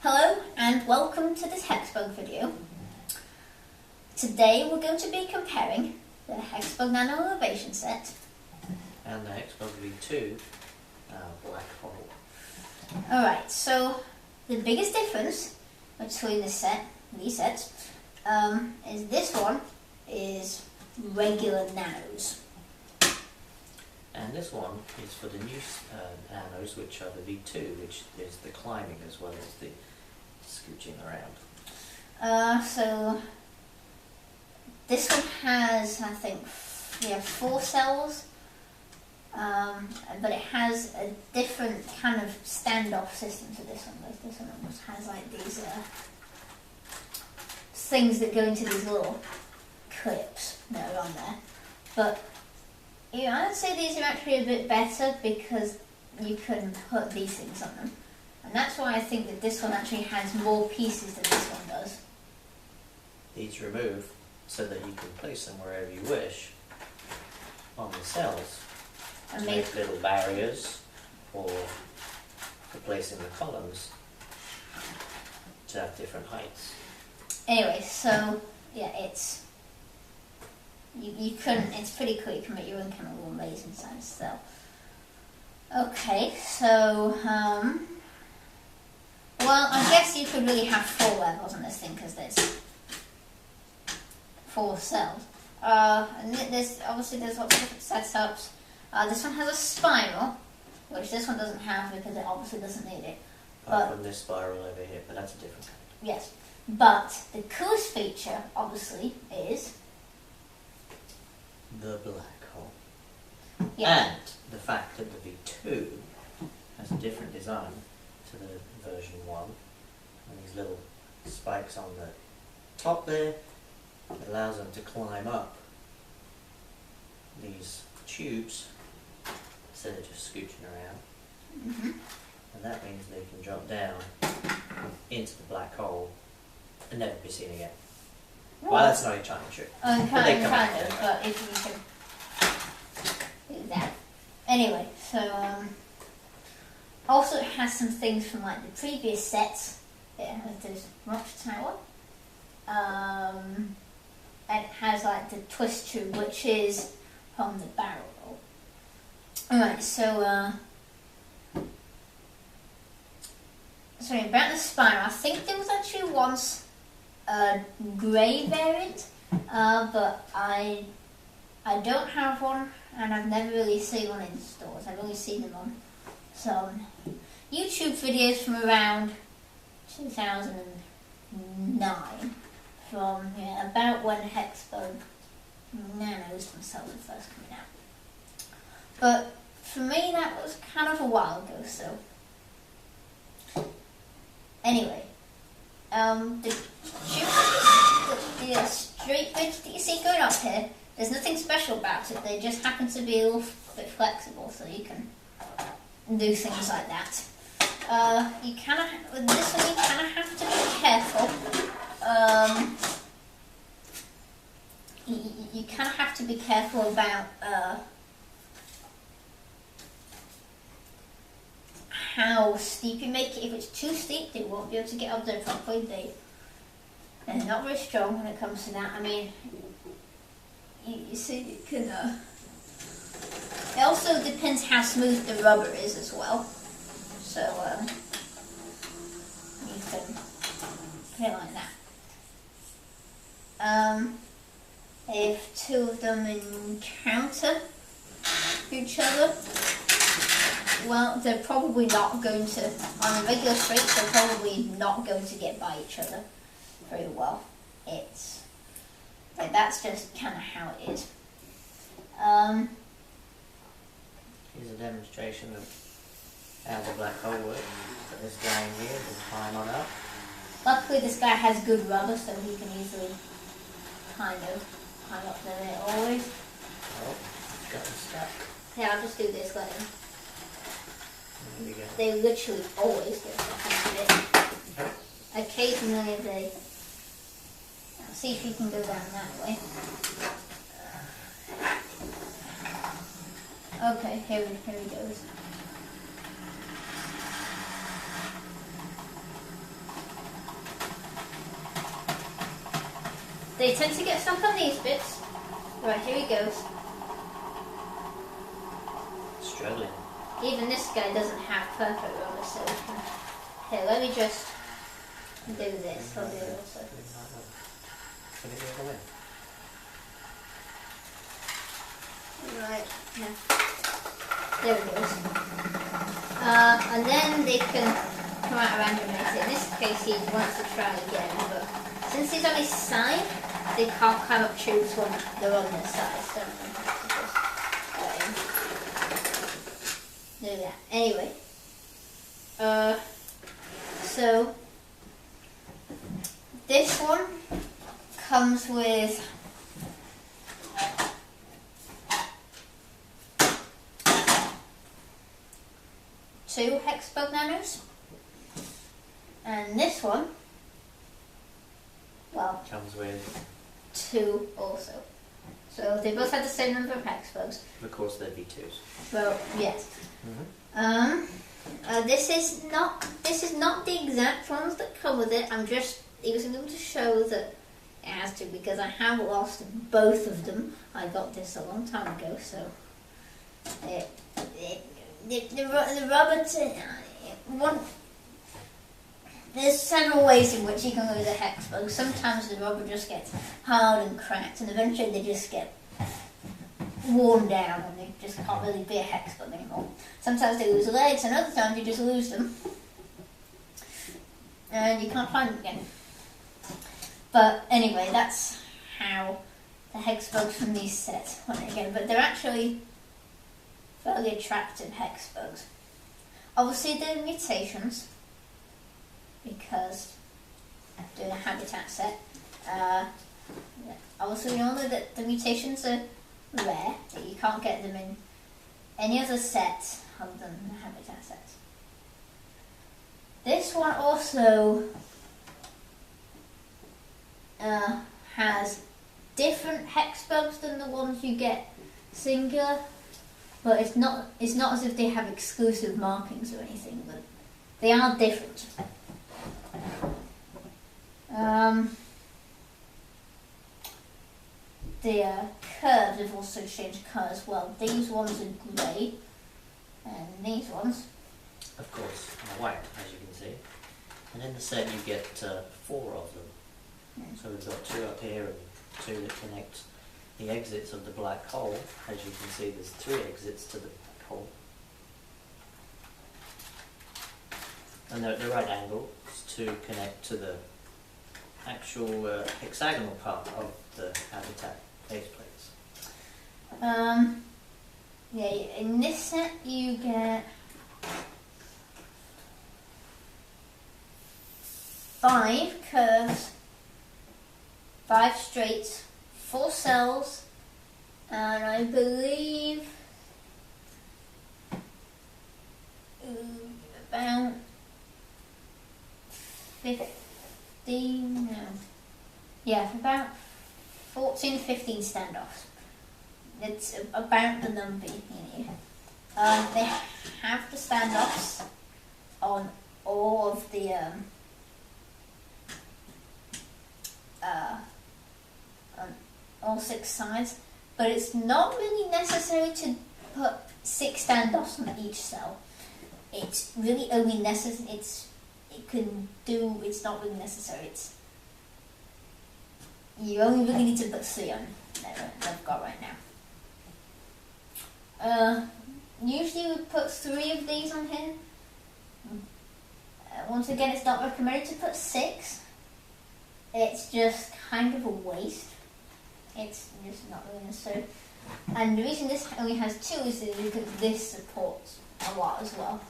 Hello and welcome to this Hexbug video. Today we're going to be comparing the Hexbug Nano Elevation set and the Hexbug V2 black hole. Alright, so the biggest difference between these sets, is this one is regular nanos. And this one is for the new nanos, which are the V2, which is the climbing as well as the scooching around. So this one has, I think, 4 cells, but it has a different kind of standoff system to this one. This one almost has like these things that go into these little clips that are on there. But yeah, I'd say these are actually a bit better because you can put these things on them. And that's why I think that this one actually has more pieces than this one does. These remove so that you can place them wherever you wish on the cells. And make little barriers or for placing the columns to have different heights. Anyway, so yeah, it's pretty cool. You can make your own kind of little maze inside a cell. Okay, so well, I guess you could really have 4 levels on this thing because there's 4 cells. And obviously there's lots of different setups. This one has a spiral, which this one doesn't have because it obviously doesn't need it. Apart from this spiral over here, but that's a different kind. Yes, but the coolest feature, obviously, is the black hole. Yeah. And the fact that the V2 has a different design to the version 1. And these little spikes on the top there, it allows them to climb up these tubes instead of just scooching around. Mm-hmm. And that means they can drop down into the black hole and never be seen again. Well, that's not entirely true. Kind of, but if you can do that. Anyway, so also it has some things from like the previous sets. It has this rock tower. And it has like the twist tube, which is from the barrel roll. Alright, so sorry, about the spiral. I think there was actually once a grey variant, but I don't have one, and I've never really seen one in stores. I've only seen them on some YouTube videos from around 2009, from about when Hexbug Nanos themselves were first coming out. But for me, that was kind of a while ago. So anyway. The straight bridge that you see going up here, there's nothing special about it. They just happen to be a little bit flexible, so you can do things like that. With this one, you kind of have to be careful. You kind of have to be careful about how steep you make it. If it's too steep, they won't be able to get up there properly. They're not very strong when it comes to that. I mean, you see, you can. It also depends how smooth the rubber is as well. So you can put it like that. If 2 of them encounter each other, well, they're probably not going to, on a regular straight, they're probably not going to get by each other very well. It's, like, that's just kind of how it is. Here's a demonstration of how the black hole works. Put this guy in here and climb on up. Luckily this guy has good rubber, so he can easily kind of climb up there always. Oh, got him stuck. Yeah, I'll just do this, let him. There we go. They literally always get stuck into it. Occasionally they... Now see if you can go down that way. Okay, here he goes. they tend to get stuck on these bits. Right, here he goes. Struggling. Even this guy doesn't have perfect rubber, so we can... Here, let me just do this. I'll do it also. Put it the other way. Right, yeah. There it goes. And then they can come out randomly. In this case, he wants to try again, but since he's on his side, they can't kind of choose when they're on their side. So do that. Anyway, so this one comes with two Hexbug nanos, and this one, well, Comes with, two also. So they both have the same number of Hexbugs. of course, there'd be twos. Well, yes. This is not the exact ones that come with it. I'm just using them to show that it has to, because I have lost both of them. I got this a long time ago, so the rubber one. There's several ways in which you can lose a Hexbug. Sometimes the rubber just gets hard and cracked, and eventually they just get worn down and they just can't really be a Hexbug anymore. Sometimes they lose legs, and other times you just lose them and you can't find them again. But anyway, that's how the Hexbugs from these sets went again. But they're actually fairly attractive Hexbugs. Obviously there are mutations, because doing a habitat set, obviously we all know that the mutations are rare, that you can't get them in any other set other than the habitat sets. This one also has different Hexbugs than the ones you get singular, but it's not as if they have exclusive markings or anything, but they are different. The curves have also changed colour as well. These ones are grey, and these ones, Of course, are white, as you can see. And in the set you get 4 of them. So we've got 2 up here and 2 that connect the exits of the black hole. As you can see, there's 3 exits to the black hole. And they're at the right angles to connect to the actual hexagonal part of the habitat faceplates. Yeah, in this set you get 5 curves, 5 straights, 4 cells, and I believe about 15, no, yeah, about 14, 15 standoffs. It's about the number in here. They have the standoffs on all of the on all 6 sides, but it's not really necessary to put 6 standoffs on each cell. It's really only necessary. It's not really necessary. You only really need to put 3 on that I've got right now. Usually we put 3 of these on here. Once again, it's not recommended to put 6. It's just kind of a waste. It's just not really necessary. And the reason this only has 2 is because this supports a lot as well.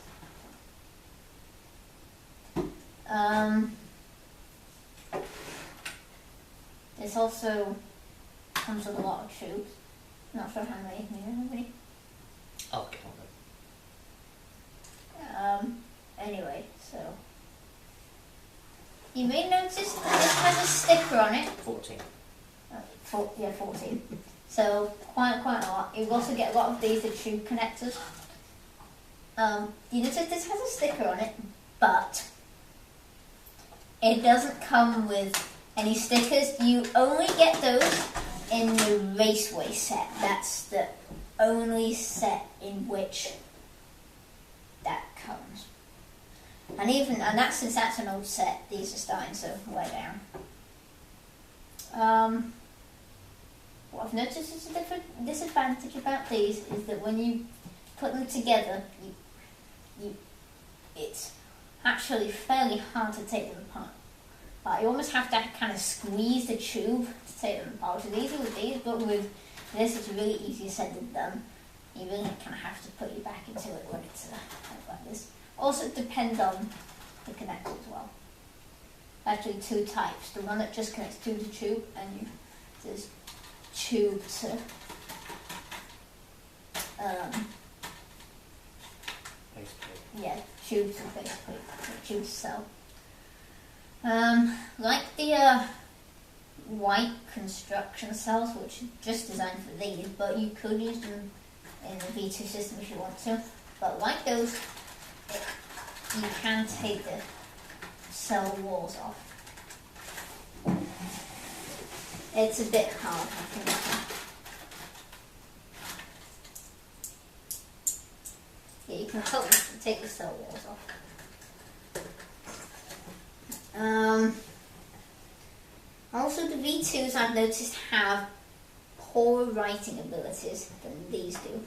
This also comes with a lot of tubes. Not sure how many. I'll count them. Anyway, so you may notice that this has a sticker on it. 14. 14. So quite a lot. You also get a lot of these, the tube connectors. You notice this has a sticker on it, but it doesn't come with any stickers. You only get those in the Raceway set. That's the only set in which that comes. And that's since that's an old set, these are starting to wear down. What I've noticed is a different disadvantage about these is that when you put them together, it's actually fairly hard to take them apart. Like, you almost have to kind of squeeze the tube to take them apart. So these are with these, but with this it's really easier said than done. You really kind of have to put your back into it when it's like this. Also, it depends on the connector as well. Actually, two types. The one that just connects to the tube, and there's tube to tube to faceplate, tube to cell. Like the white construction cells, which are just designed for these, but you could use them in the V2 system if you want to. But like those, you can take the cell walls off. It's a bit hard, I think. Yeah, you can help me take the cell walls off. Also, the V2s I've noticed have poorer writing abilities than these do,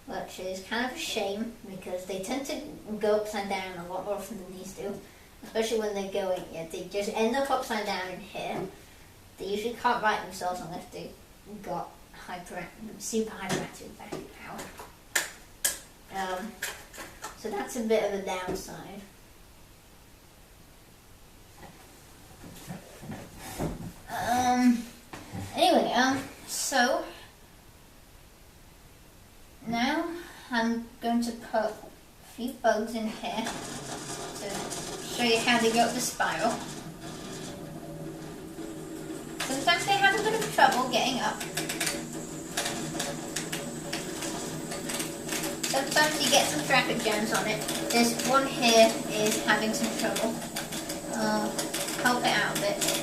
which is kind of a shame because they tend to go upside down a lot more often than these do, especially when they're going, they just end up upside down in here. They usually can't write themselves unless they've got super hyperactive battery power. So that's a bit of a downside. Anyway, so now I'm going to put a few bugs in here to show you how they go up the spiral. Sometimes they have a bit of trouble getting up. Sometimes you get some traffic jams on it. This one here is having some trouble. Help it out a bit.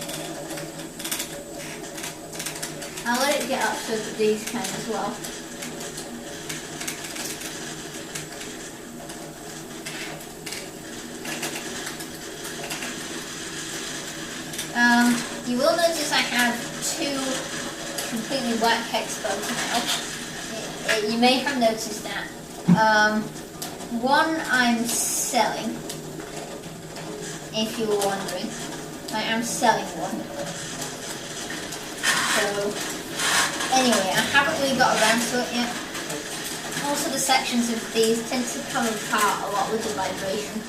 I'll let it get up so that these can as well. You will notice I have two completely black Hexbugs now. You may have noticed that. One I'm selling, if you were wondering. I am selling one. So, anyway, I haven't really got around to it yet. Also, the sections of these tend to come apart a lot with the vibration.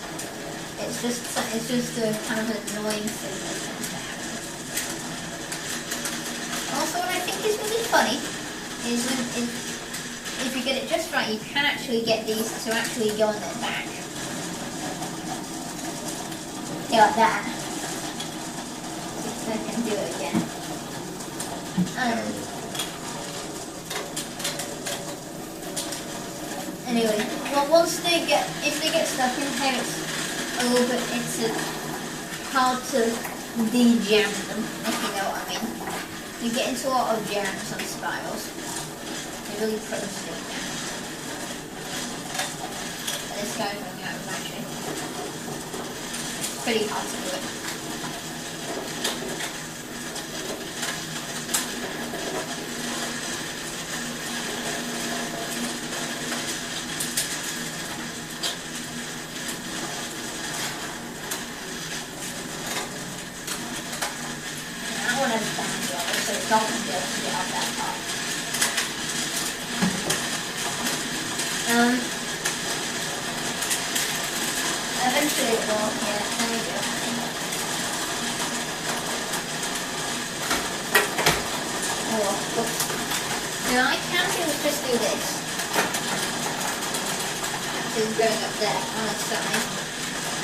It's just a kind of an annoying thing that tends to happen. Also, what I think is really funny is if you get it just right, you can actually get these to actually go on their back. Yeah, like that. So I can do it again. Anyway, well, if they get stuck in here, it's a little bit, hard to de-jam them, if you know what I mean. You get into a lot of jams on spirals. They're really prone to doing that. And this guy's running out of battery. It's pretty hard to do it. So it's not going to be able to get up that far. Eventually it will, yeah, there we go. Oh, oops. Now I can just do this. Actually going up there on the side.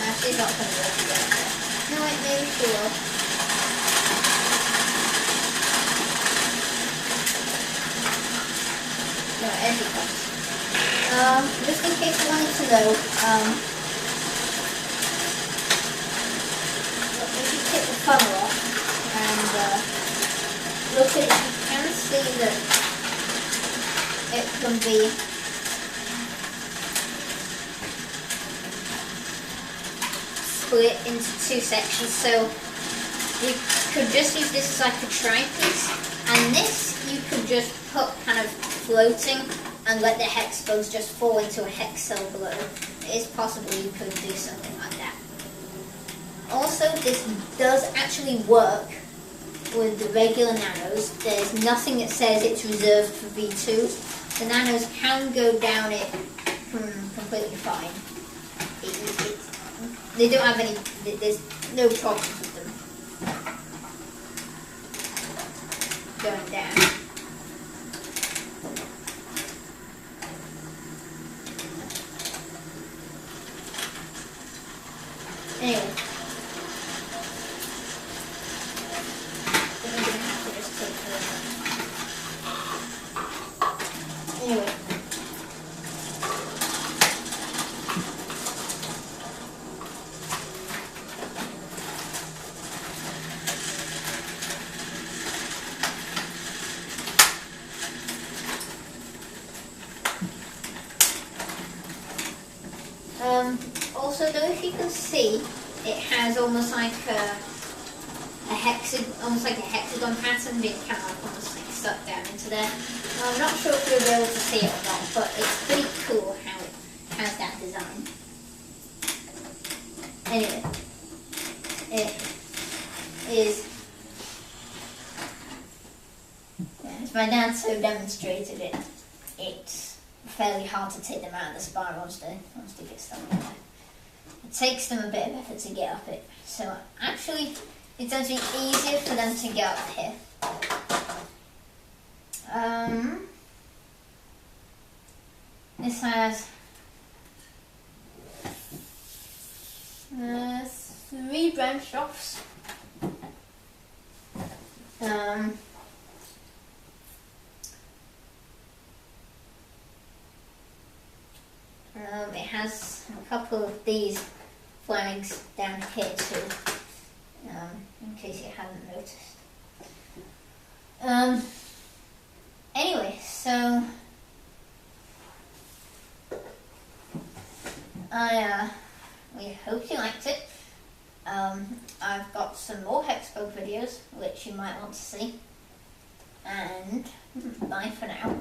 Actually not going to be able to get up there. No, wait, maybe she will. As it comes. Just in case you wanted to know, if you take the funnel off, can be split into two sections. So you could just use this as like a tri-piece, and this you could just put kind of floating and let the hex bugs just fall into a hex cell below. It is possible you could do something like that. Also, this does actually work with the regular nanos. There's nothing that says it's reserved for V2. The nanos can go down it completely fine. They don't have any, there's no problems with them going down. Anyway. I'm gonna have to just take it. Anyway. Also, though, if you can see, it has almost like almost like a hexagon pattern being kind of almost like stuck down into there. I'm not sure if you'll be able to see it or not, but it's pretty cool how it has that design. Anyway, it is. Yeah, as my dad so demonstrated it, it's fairly hard to take them out of the spiral once they get stuck in there. It takes them a bit of effort to get up it, so actually it's actually easier for them to get up here. This has 3 branch offs. It has a couple of these flags down here too, in case you hadn't noticed. Anyway, so we hope you liked it. I've got some more Hexbug videos which you might want to see, and bye for now.